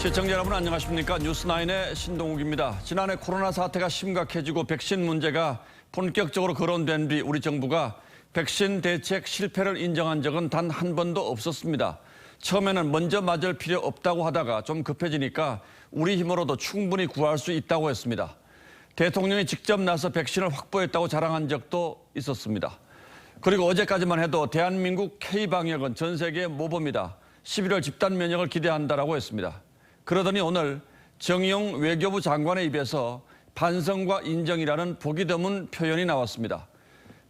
시청자 여러분 안녕하십니까. 뉴스9의 신동욱입니다. 지난해 코로나 사태가 심각해지고 백신 문제가 본격적으로 거론된 뒤 우리 정부가 백신 대책 실패를 인정한 적은 단 한 번도 없었습니다. 처음에는 먼저 맞을 필요 없다고 하다가 좀 급해지니까 우리 힘으로도 충분히 구할 수 있다고 했습니다. 대통령이 직접 나서 백신을 확보했다고 자랑한 적도 있었습니다. 그리고 어제까지만 해도 대한민국 K방역은 전 세계의 모범이다. 11월 집단 면역을 기대한다라고 했습니다. 그러더니 오늘 정의용 외교부 장관의 입에서 반성과 인정이라는 보기 드문 표현이 나왔습니다.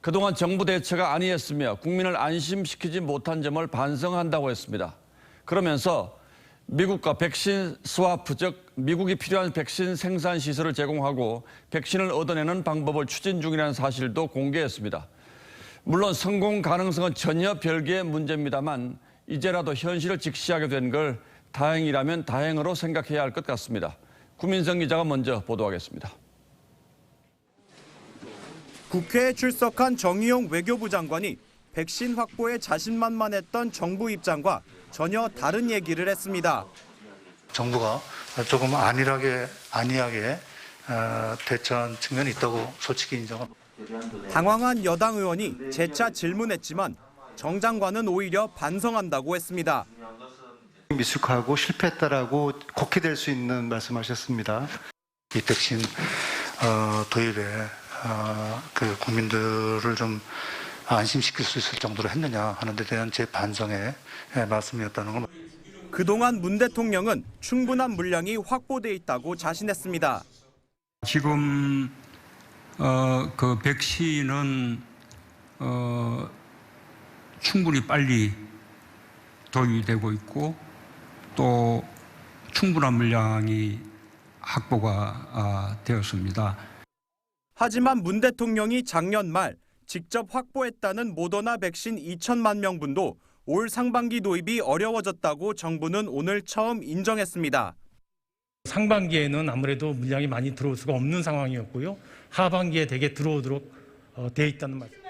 그동안 정부 대처가 아니했으며 국민을 안심시키지 못한 점을 반성한다고 했습니다. 그러면서 미국과 백신 스와프, 즉 미국이 필요한 백신 생산 시설을 제공하고 백신을 얻어내는 방법을 추진 중이라는 사실도 공개했습니다. 물론 성공 가능성은 전혀 별개의 문제입니다만 이제라도 현실을 직시하게 된 걸 다행이라면 다행으로 생각해야 할 것 같습니다. 구민성 기자가 먼저 보도하겠습니다. 국회에 출석한 정의용 외교부 장관이 백신 확보에 자신만만했던 정부 입장과 전혀 다른 얘기를 했습니다. 정부가 조금 안일하게 대처한 측면이 있다고 솔직히 인정합니다. 당황한 여당 의원이 재차 질문했지만 정 장관은 오히려 반성한다고 했습니다. 미숙하고 실패했다라고 곡해될 수 있는 말씀하셨습니다. 이 백신 도입에 그 국민들을 좀 안심시킬 수 있을 정도로 했느냐 하는 데 대한 제 반성의 말씀이었다는 걸. 그동안 문 대통령은 충분한 물량이 확보돼 있다고 자신했습니다. 지금 그 백신은 충분히 빨리 도입되고 있고 또 충분한 물량이 확보가 되었습니다. 하지만 문 대통령이 작년 말 직접 확보했다는 모더나 백신 2천만 명분도 올 상반기 도입이 어려워졌다고 정부는 오늘 처음 인정했습니다. 상반기에는 아무래도 물량이 많이 들어올 수가 없는 상황이었고요. 하반기에 대개 들어오도록 돼 있다는 말씀.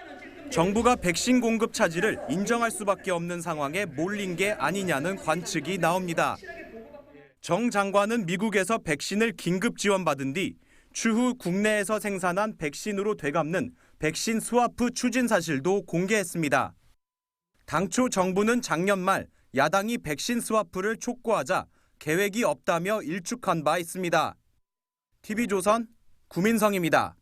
정부가 백신 공급 차질을 인정할 수밖에 없는 상황에 몰린 게 아니냐는 관측이 나옵니다. 정 장관은 미국에서 백신을 긴급 지원받은 뒤 추후 국내에서 생산한 백신으로 되갚는 백신 스와프 추진 사실도 공개했습니다. 당초 정부는 작년 말 야당이 백신 스와프를 촉구하자 계획이 없다며 일축한 바 있습니다. TV조선 구민성입니다.